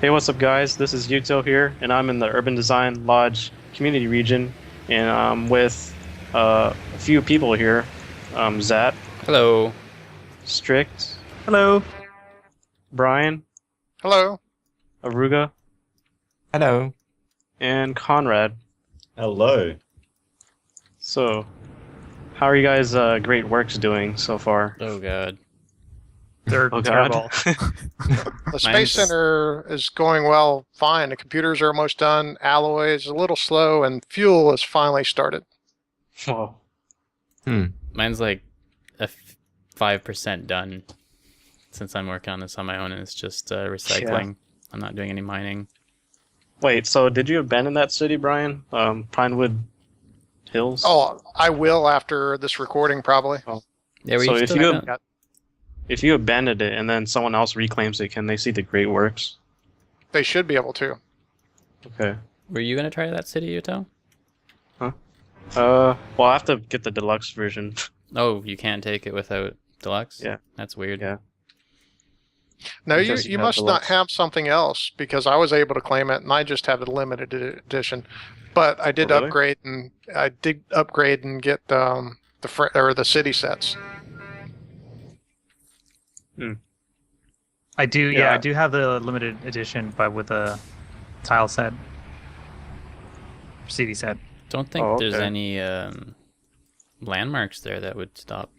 Hey, what's up, guys? This is Yuto here, and I'm in the Urban Design Lodge community region, and I'm with a few people here. Zhatt, Hello. Strict, Hello. Brian, Hello. Aruga, Hello. and Conrad. Hello. So, how are you guys' great works doing so far? Oh god. They're Oh, God. terrible. The Space Mine's- Center is going well, fine. The computers are almost done. Alloy is a little slow, and fuel is finally started. Whoa. Mine's like 5% done since I'm working on this on my own, and it's just recycling. I'm not doing any mining. Wait, so did you abandon that city, Brian? Pinewood Hills? Oh, I will after this recording, probably. Yeah, So we if still you- haven't- If you abandoned it and then someone else reclaims it, can they see the great works? They should be able to. Okay. Were you gonna try that city, Yuto? Well, I have to get the deluxe version. Oh, you can't take it without deluxe? Yeah. That's weird. Yeah. No, Because you you have must not deluxe. have something else, because I was able to claim it, and I just have a limited edition. But I did Oh, really? upgrade and get the city sets. I do, Yeah. I do have the limited edition, but with a tile set, CD set. Don't think Oh, there's okay. any landmarks there that would stop.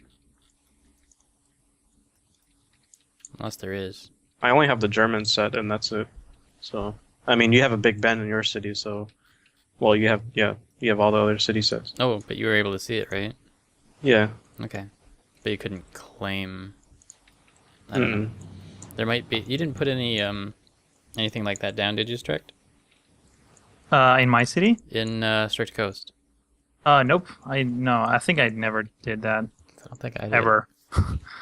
Unless there is. I only have the German set, and that's it. So, I mean, you have a Big Ben in your city, so, well, you have all the other city sets. Oh, but you were able to see it, right? Yeah. Okay. But you couldn't claim. I don't know. There might be. You didn't put any anything like that down, did you, Strict? In my city? In Strict Coast. Nope. I think I never did that I don't think I did. ever.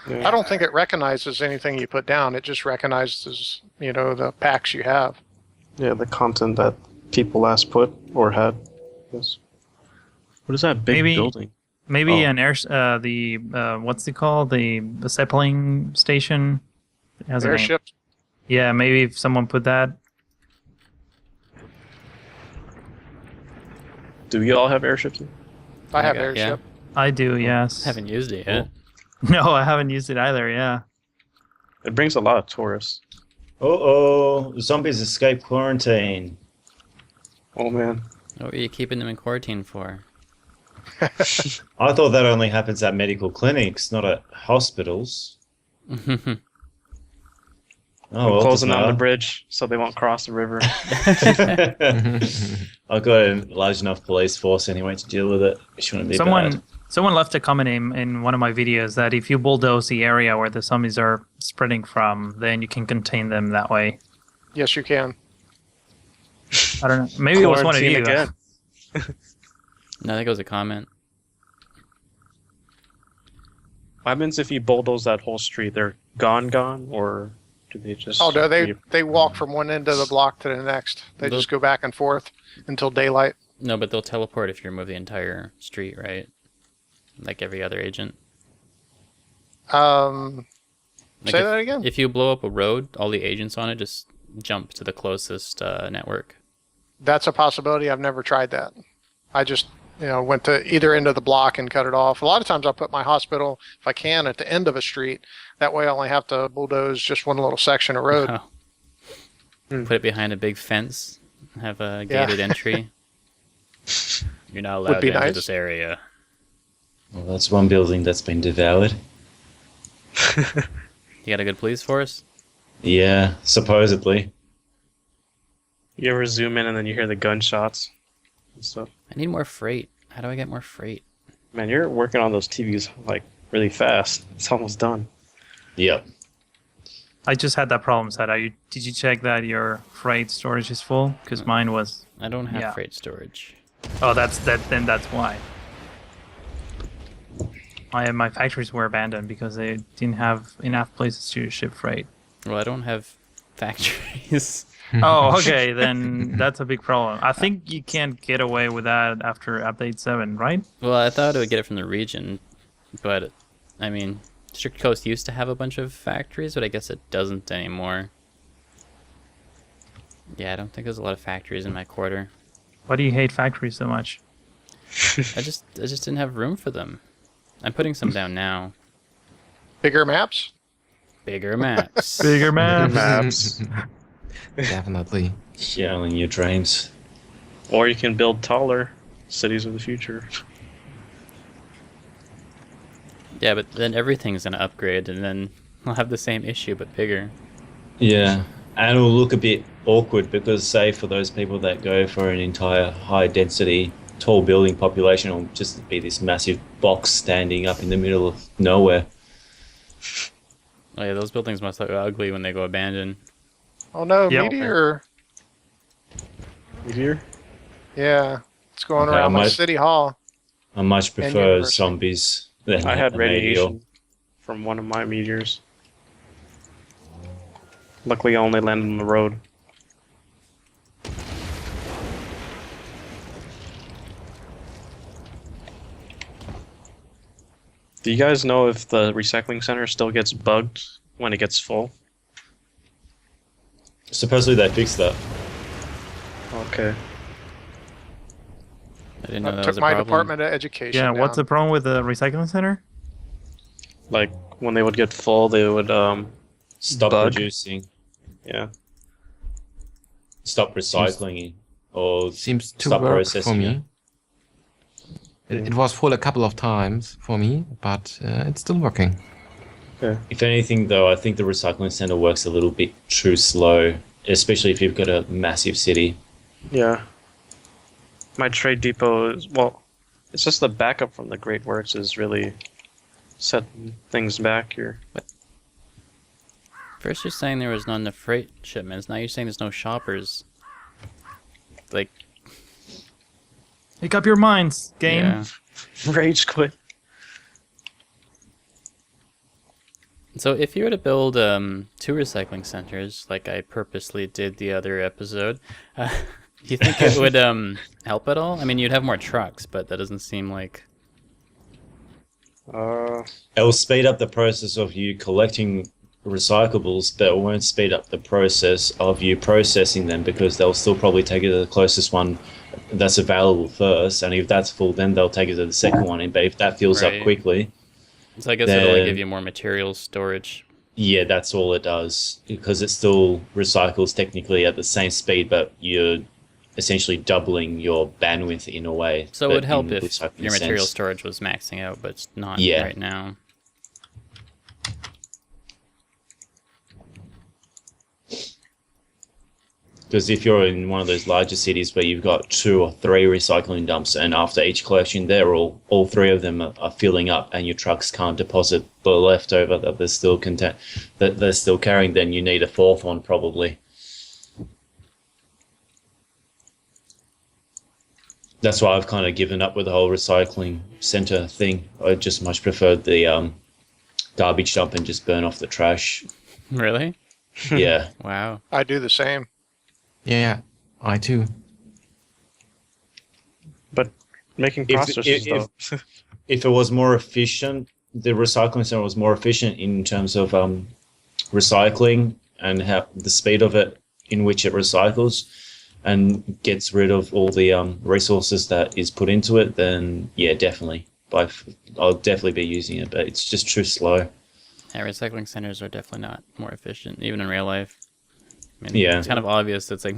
Yeah. I don't think it recognizes anything you put down. It just recognizes, the packs you have. Yeah, the content that people last put or had. Yes. What is that big Maybe- building? Maybe Oh. an air, what's it called? The Zeppelin station. It has a name. Airship. Yeah, maybe if someone put that. Do we all have airships? I have Okay, yeah. airship. I do, yes. Haven't used it yet. No, I haven't used it either. Yeah. It brings a lot of tourists. Uh-oh. Zombies escape quarantine. Oh, man. What were you keeping them in quarantine for? I thought that only happens at medical clinics, not at hospitals. I'm Oh, closing well, down the doesn't bridge so they won't cross the river. matter. I've got a large enough police force anyway to deal with it. It shouldn't be bad. Someone left a comment in one of my videos that if you bulldoze the area where the zombies are spreading from, then you can contain them that way. Yes, you can. I don't know. Maybe it was one of Quarantine you. again. No, I think it was a comment. What happens if you bulldoze that whole street? They're gone, or do they just... Oh, no, they walk from one end of the block to the next. They They'll- just go back and forth until daylight. No, but they'll teleport if you remove the entire street, right? Like every other agent. Say Like that again. If you blow up a road, all the agents on it just jump to the closest network. That's a possibility. I've never tried that. I just, went to either end of the block and cut it off. A lot of times I'll put my hospital, if I can, at the end of a street. That way I only have to bulldoze just one little section of road. Wow. Put it behind a big fence. Have a Yeah. gated entry. You're not allowed be to enter nice. this area. Well, that's one building that's been devoured. You got a good police force? Yeah, supposedly. You ever zoom in and then you hear the gunshots and stuff? I need more freight. How do I get more freight? Man, you're working on those TVs, like, really fast. It's almost done. Yep. I just had that problem. Did you check that your freight storage is full? Because mine was. I don't have Yeah. freight storage. Oh, then that's why. My factories were abandoned because they didn't have enough places to ship freight. Well, I don't have factories. Oh, okay, then that's a big problem. I think you can't get away with that after update 7, right? Well, I thought it would get it from the region, but I mean, Strict Coast used to have a bunch of factories, but I guess it doesn't anymore. Yeah, I don't think there's a lot of factories in my quarter. Why do you hate factories so much? I just didn't have room for them. I'm putting some down now. Bigger maps? Bigger maps. Bigger maps. Maps. Definitely. Channeling your dreams. Or you can build taller cities of the future. Yeah, but then everything's gonna upgrade, and then we'll have the same issue but bigger. Yeah, and it'll look a bit awkward because, say, for those people that go for an entire high-density, tall building population, it'll just be this massive box standing up in the middle of nowhere. Oh yeah, those buildings must look ugly when they go abandoned. Oh no, Yep. meteor. Here? Yeah, it's going Okay, around I my might- city hall. I much And prefer university. zombies than I had a meteor. radiation from one of my meteors. Luckily, I only landed on the road. Do you guys know if the recycling center still gets bugged when it gets full? Supposedly they fixed that. Okay. I didn't know that Took was a my problem. Department of Education. Yeah, what's the down. problem with the recycling center? Like, when they would get full, they would, Stop Bug? producing. yeah. Stop recycling. Or Seems to stop work processing for me. it. It was full a couple of times for me, but it's still working. If anything, though, I think the recycling center works a little bit too slow, especially if you've got a massive city. Yeah. My trade depot is, well, it's just the backup from the Great Works is really setting things back here. First you're saying there was not enough freight shipments, now you're saying there's no shoppers. Like, Make up your minds, game. yeah. Rage quit. So if you were to build 2 recycling centers, like I purposely did the other episode, do you think it would help at all? I mean, you'd have more trucks, but that doesn't seem like... It'll speed up the process of you collecting recyclables, but it won't speed up the process of you processing them because they'll still probably take it to the closest one that's available first, and if that's full, then they'll take it to the second one. But if that fills Right. up quickly, So I guess it'll like, Then- give you more materials storage. yeah, that's all it does because it still recycles technically at the same speed, but you're essentially doubling your bandwidth in a way. So it but would help in if recycling your material sense. storage was maxing out, but it's not Yeah. right now. Because if you're in one of those larger cities where you've got 2 or 3 recycling dumps, and after each collection, all 3 of them are filling up, and your trucks can't deposit the leftover that they're still carrying, then you need a 4th one probably. That's why I've kind of given up with the whole recycling center thing. I just much preferred the garbage dump and just burn off the trash. Really? Yeah. Wow. I do the same. Yeah, I too. But making If- processors, if- though. If it was more efficient, the recycling center was more efficient in terms of recycling and how the speed of it in which it recycles and gets rid of all the resources that is put into it, then yeah, definitely. I'll definitely be using it, but it's just too slow. Yeah, recycling centers are definitely not more efficient, even in real life. I mean, Yeah. It's kind of obvious. It's like,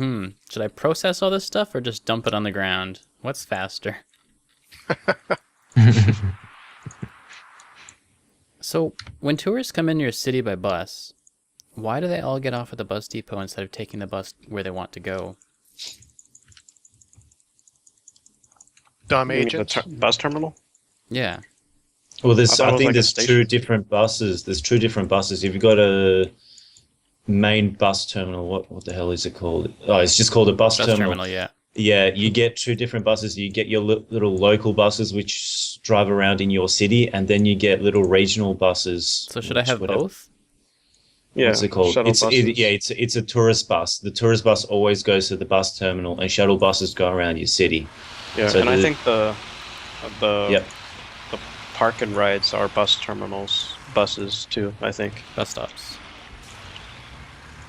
should I process all this stuff or just dump it on the ground? What's faster? So, when tourists come in your city by bus, why do they all get off at the bus depot instead of taking the bus where they want to go? Dumb You mean agents. the bus terminal? Yeah. Well, I thought it I was think like a there's station. 2 different buses. There's 2 different buses. If you've got a main bus terminal, what the hell is it called? Oh, it's just called a bus terminal. Yeah. Yeah, you get 2 different buses. You get your little local buses, which drive around in your city, and then you get little regional buses. So should I which have whatever- both? Yeah. What's it called? Shuttle buses. It's a tourist bus. The tourist bus always goes to the bus terminal, and shuttle buses go around your city. Yeah, So and I the- think the Yep. the park and rides are bus terminals, buses too. I think. Bus stops.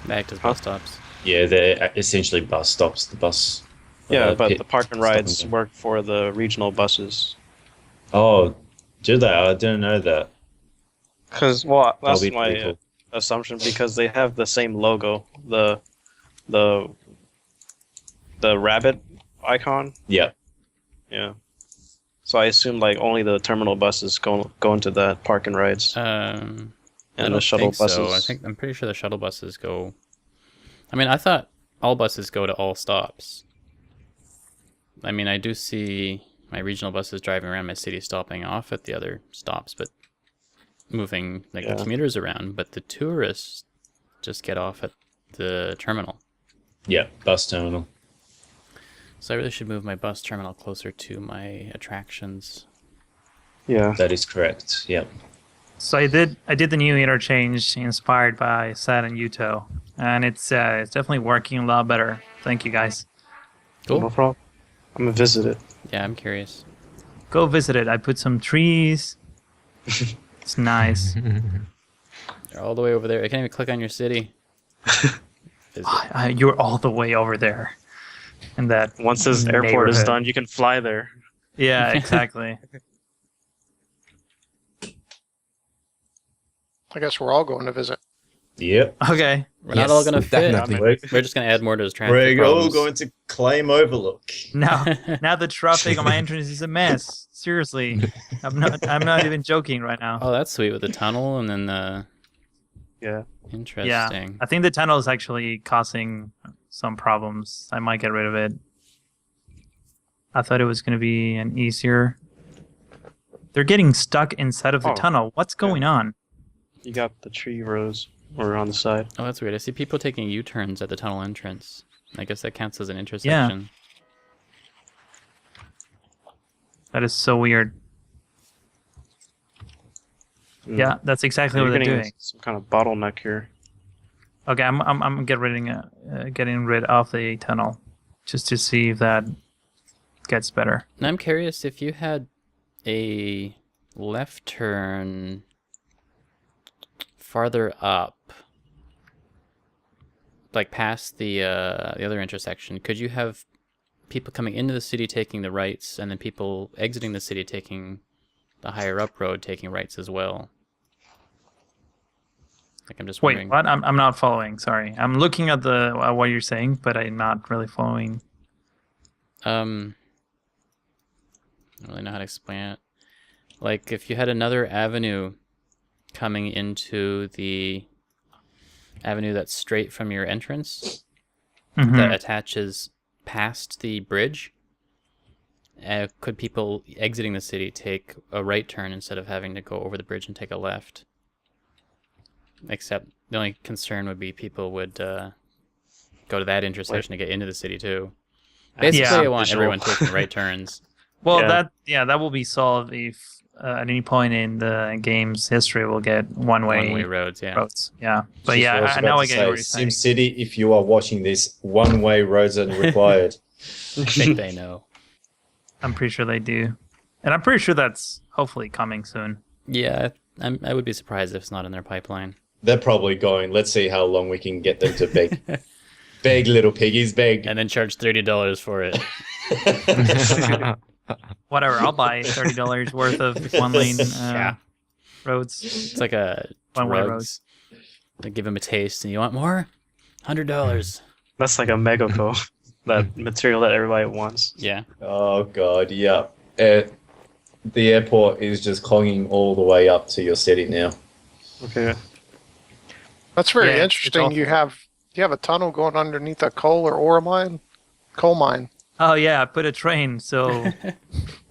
They act as Huh? bus stops. Yeah, they're essentially bus stops. The bus. Yeah, but pit the park and stopping rides them. work for the regional buses. Oh, do they? I didn't know that. Because, well, That'll that's be pretty my cool. assumption because they have the same logo, the the rabbit icon. Yeah. Yeah. So I assume like only the terminal buses go into that park and rides, I and don't the shuttle think buses. so. I'm pretty sure the shuttle buses go. I mean, I thought all buses go to all stops. I mean, I do see my regional buses driving around my city, stopping off at the other stops, but moving like Yeah. the commuters around. But the tourists just get off at the terminal. Yeah, bus terminal. So I really should move my bus terminal closer to my attractions. Yeah. That is correct. Yeah. So I did the new interchange inspired by Zhatt and Yuto, and it's definitely working a lot better. Thank you guys. Cool. No problem. I'm gonna visit it. Yeah, I'm curious. Go visit it. I put some trees. It's nice. They're all the way over there. I can't even click on your city. Visit. You're all the way over there. In that Once this airport is neighborhood. done, you can fly there. Yeah, exactly. I guess we're all going to visit. Yep. Okay. We're not all gonna fit. definitely. We're just gonna add more to his traffic We're all problems. going to claim Overlook. Now the traffic on my entrance is a mess. Seriously. I'm not even joking right now. Oh, that's sweet with the tunnel and then the. Yeah. Interesting. Yeah. I think the tunnel is actually causing some problems. I might get rid of it. I thought it was going to be an easier. They're getting stuck inside of the Oh, tunnel. What's going on? You got the tree rows or on the side. Oh, that's weird. I see people taking U-turns at the tunnel entrance. I guess that counts as an intersection. That is so weird. Mm. Yeah, that's exactly You're what they're getting doing. some kind of bottleneck here. Okay, I'm getting rid of the tunnel just to see if that gets better. Now I'm curious if you had a left turn farther up, like past the other intersection, could you have people coming into the city taking the rights, and then people exiting the city taking the higher up road taking rights as well? Like I'm just Wait, wondering. what? I'm not following. Sorry, I'm looking at the what you're saying, but I'm not really following. I don't really know how to explain it. Like if you had another avenue coming into the avenue that's straight from your entrance Mhm. that attaches past the bridge, could people exiting the city take a right turn instead of having to go over the bridge and take a left? Except the only concern would be people would go to that intersection to get into the city too. Basically, Yeah. I want Visual. everyone taking right turns. Well, Yeah. that will be solved if at any point in the game's history we'll get one-way roads, yeah. roads. Yeah, but Just yeah, what I was I about now to I get what you're say, saying. SimCity, if you are watching this, one-way roads are required. I think they know. I'm pretty sure they do, and I'm pretty sure that's hopefully coming soon. Yeah, I would be surprised if it's not in their pipeline. They're probably going, let's see how long we can get them to beg. Beg, little piggies, beg. And then charge $30 for it. Whatever, I'll buy $30 worth of one-lane Yeah. roads. It's like a One-way drugs. They give them a taste, and you want more? $100. That's like a megaco, that material that everybody wants. Yeah. Oh, God, yeah. The airport is just clogging all the way up to your city now. Okay. That's very Yeah, it's interesting. awful. You have a tunnel going underneath a coal or ore mine, coal mine. Oh yeah, I put a train, so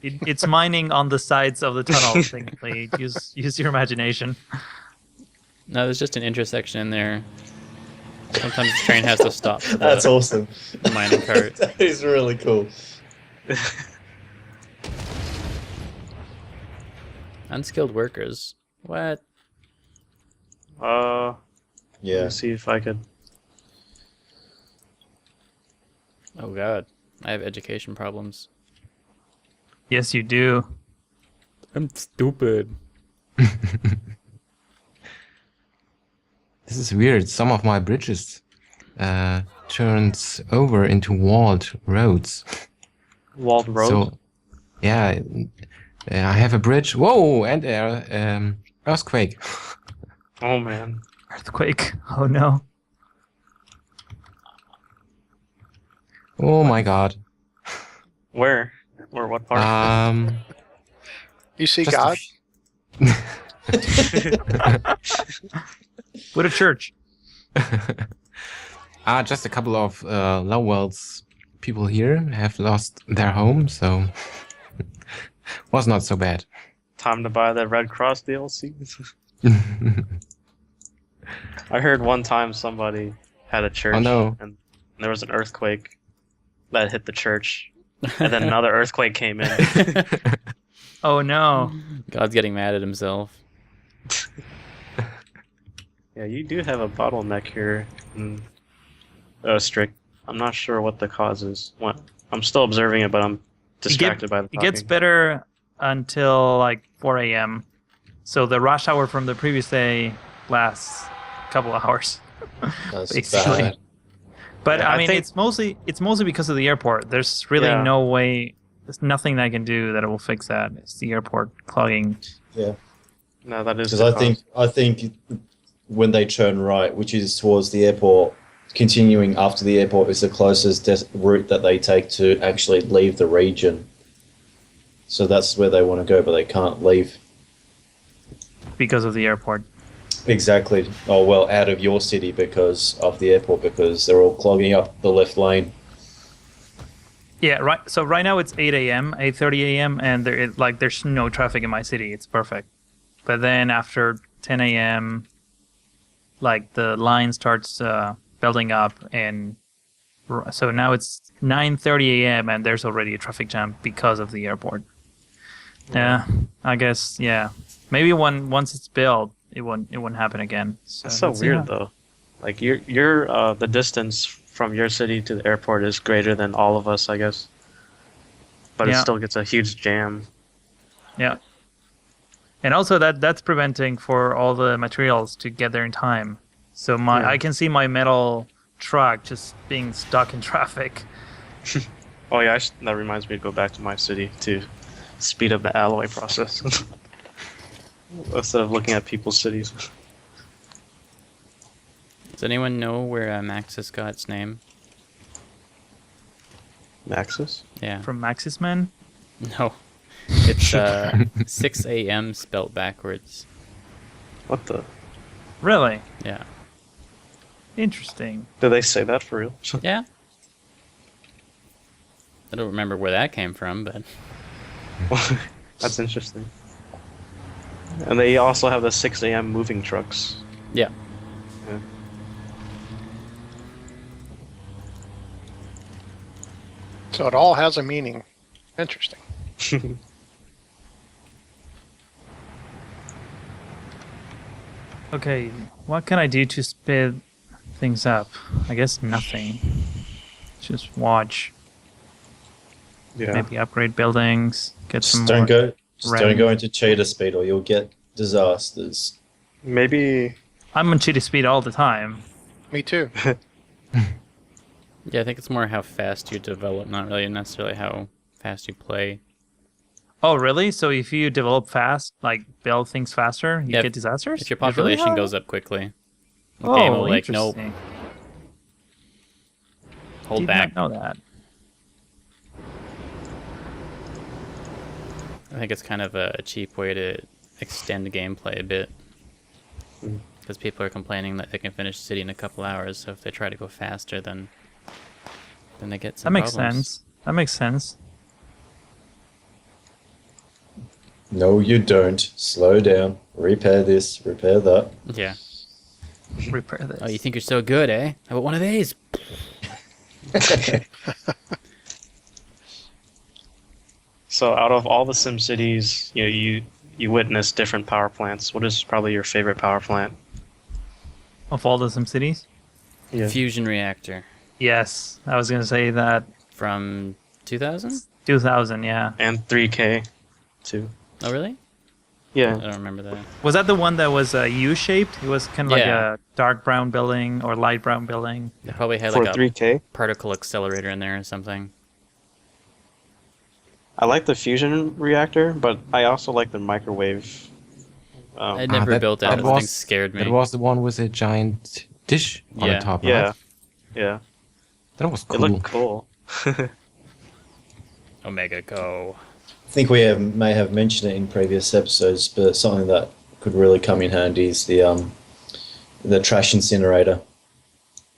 it's mining on the sides of the tunnel. Technically, use your imagination. No, there's just an intersection in there. Sometimes the train has to stop for That's the awesome. mining cart. That is really cool. Unskilled workers. What? Let Yeah. me see if I could. Oh god. I have education problems. Yes, you do. I'm stupid. This is weird. Some of my bridges turns over into walled roads. Walled road. So, yeah, I have a bridge. Whoa, and earthquake. Oh man. Earthquake. Oh no. Oh my god. Where? Or what part? You see Just a God? What a church. Just a couple of Lowell's people here have lost their home, so was not so bad. Time to buy the Red Cross DLC. I heard one time somebody had a church Oh, no. and there was an earthquake that hit the church, and then another earthquake came in. Oh no. God's getting mad at himself. Yeah, you do have a bottleneck here in Strict. I'm not sure what the cause is. I'm still observing it, but I'm distracted by the It gets talking. better until like 4 a.m. So the rush hour from the previous day lasts a couple of hours. That's Basically. bad. But Yeah, I I mean, think- it's mostly because of the airport. There's really Yeah. no way. There's nothing I can do that will fix that. It's the airport clogging. Yeah. No, that is Because the cause. I think when they turn right, which is towards the airport, continuing after the airport is the closest route that they take to actually leave the region. So that's where they want to go, but they can't leave. Because of the airport. Exactly. Oh, well, out of your city because of the airport, because they're all clogging up the left lane. Yeah, right. So right now it's 8 a.m., 8:30 a.m., and there's no traffic in my city. It's perfect. But then after 10 a.m., like the line starts building up, and so now it's 9:30 a.m. and there's already a traffic jam because of the airport. Yeah, I guess. Yeah, maybe once it's built, it won't happen again. That's so let's see weird, how- though. Like the distance from your city to the airport is greater than all of us, I guess. But it Yeah. still gets a huge jam. Yeah. And also that's preventing for all the materials to get there in time. So Yeah. I can see my metal truck just being stuck in traffic. Oh yeah, that reminds me to go back to my city to speed up the alloy process instead of looking at people's cities. Does anyone know where Maxis got its name? Maxis? Yeah. From Maxisman? No. It's 6 a.m. spelt backwards. What the? Really? Yeah. Interesting. Do they say that for real? Yeah. I don't remember where that came from, but That's interesting. And they also have the 6 a.m. moving trucks. yeah. Yeah. So it all has a meaning. Interesting. Okay, what can I do to speed things up? I guess nothing. Just watch. Yeah. Maybe upgrade buildings. Get some Just don't more. go. Just revenue. don't go into cheetah speed, or you'll get disasters. Maybe. I'm on cheetah speed all the time. Me too. Yeah, I think it's more how fast you develop, not really necessarily how fast you play. Oh, really? So if you develop fast, like build things faster, you Yeah, get disasters? If your Is really population how- goes up quickly, the Oh, game will like, nope, interesting. hold Did back. not know that. I think it's kind of a cheap way to extend the gameplay a bit. Hmm. Because people are complaining that they can finish the city in a couple hours, so if they try to go faster, then they get That some makes problems. sense. That makes sense. No, you don't. Slow down. Repair this. Repair that. Yeah. Repair this. Oh, you think you're so good, eh? How about one of these? So out of all the Sim cities, you witness different power plants. What is probably your favorite power plant? Of all the SimCities? Yeah. Fusion reactor Yes, I was gonna say that. from 2000? 2000, yeah. And 3K, too. Oh, really? I Yeah. don't remember that. Was that the one that was U-shaped? It was kind of Yeah. like a dark brown building or light brown building. They probably had For like a 3K. particle accelerator in there or something. I like the fusion reactor, but I also like the microwave. I never that- built that. that That thing was- scared me. It was the one with a giant dish on Yeah. the top, Yeah. right? Yeah. That was It cool. looked cool. Omega Go. I think we may have mentioned it in previous episodes, but something that could really come in handy is the trash incinerator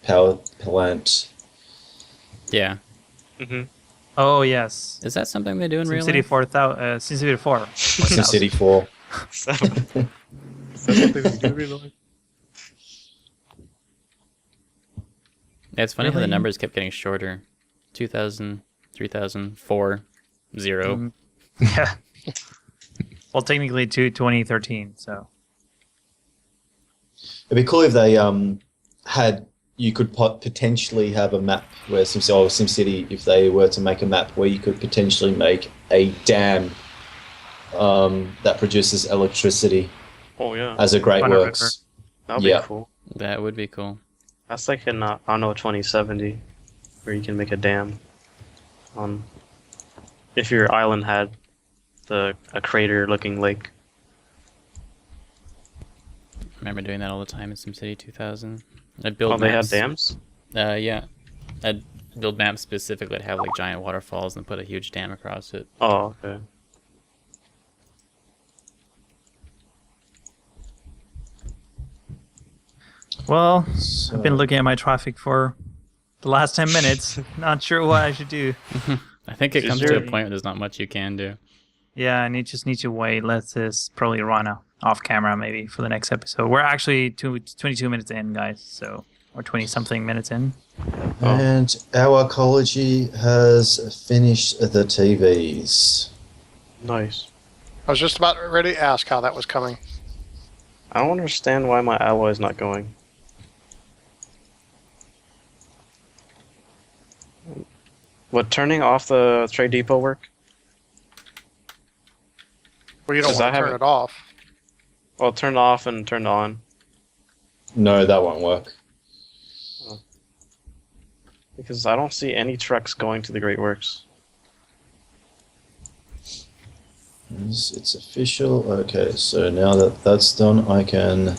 power plant. Yeah. Hmm. Oh yes, Is that something they do in real SimCity life? 4000, SimCity 4. SimCity 4. Is that something we do really? Yeah, it's funny how the Really? numbers kept getting shorter. 2,000, 3,000, 4, 0. Mm, yeah. Well, technically to 2013. So It'd be cool if they you could potentially have a map where SimCity, if they were to make a map where you could potentially make a dam that produces electricity Oh yeah. as a Great On a river. Works. That'd yeah. be cool. That would be cool. That's like in Anno 2070, where you can make a dam. If your island had a crater-looking lake. I remember doing that all the time in SimCity 2000. I'd build Oh, they had maps. dams. Yeah. I'd build maps specifically that have like giant waterfalls and put a huge dam across it. Oh, okay. well, So, I've been looking at my traffic for the last 10 minutes. Not sure what I should do. I think it Is comes to there- a point where there's not much you can do. Yeah, just need to wait. Let's just probably run off camera maybe for the next episode. We're actually 22 minutes in, guys. So or 20 something minutes in. And our ecology has finished the TVs. Nice. I was just about ready to ask how that was coming. I don't understand why my alloy is not going. Would turning off the trade depot work? Well, you don't Because I want to turn haven't- it off. Well, turn it off and turn it on. No, that won't work. Because I don't see any trucks going to the Great Works. It's official. Okay, so now that that's done, I can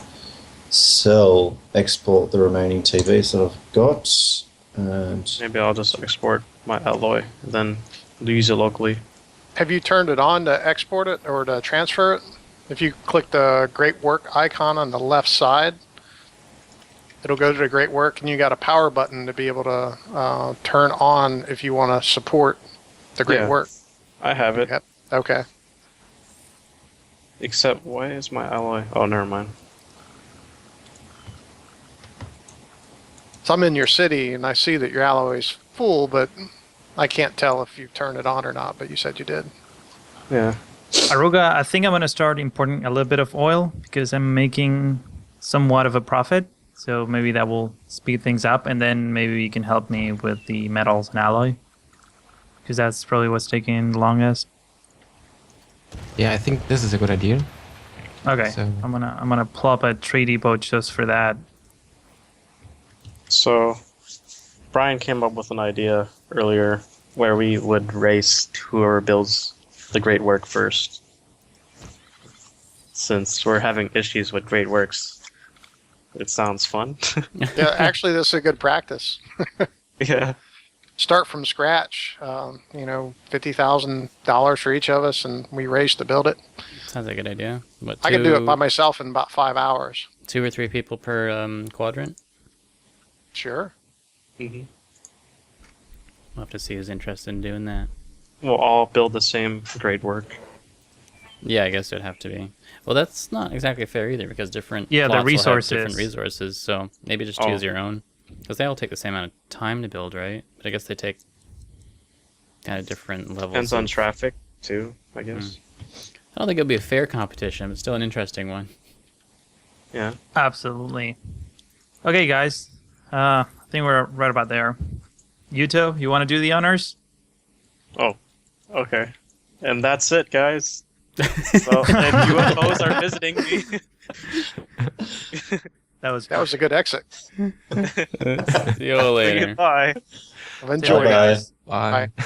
export the remaining TVs that I've got. And Maybe I'll just export my alloy and then use it locally. Have you turned it on to export it or to transfer it? If you click the Great Work icon on the left side, it'll go to the Great Work, and you got a power button to be able to turn on if you want to support the Great Yeah. Work. I have it. Yep. Okay. Except, why is my alloy? Oh, never mind. So I'm in your city, and I see that your alloy is full, but I can't tell if you turned it on or not, but you said you did. Yeah. Aruga, I think I'm going to start importing a little bit of oil because I'm making somewhat of a profit. So maybe that will speed things up, and then maybe you can help me with the metals and alloy, because that's probably what's taking the longest. Yeah, I think this is a good idea. Okay, So- I'm gonna plop a trade depot just for that. So, Brian came up with an idea earlier where we would race whoever builds the Great Work first. Since we're having issues with Great Works, it sounds fun. Yeah, actually, this is a good practice. Yeah. Start from scratch. $50,000 for each of us, and we race to build it. Sounds like a good idea. What, I can do it by myself in about 5 hours. 2 or 3 people per quadrant? Sure. Hmm. We'll have to see who's interested in doing that. We'll all build the same Great Work. Yeah, I guess it would have to be. Well, that's not exactly fair either because different Yeah, the plots will have resources. different resources. So maybe just choose your own, because they all take the same amount of time to build, right? But I guess they take kind of different levels. Depends on of- traffic, too, I guess. I don't think it'll be a fair competition, but still an interesting one. Yeah. Absolutely. Okay, guys. I think we're right about there. Yuto, you want to do the honors? Oh, okay. And that's it, guys. So if UFOs are visiting me, That was That was a good exit. See you all say later. goodbye. Enjoy, Bye-bye. guys. Bye. Bye.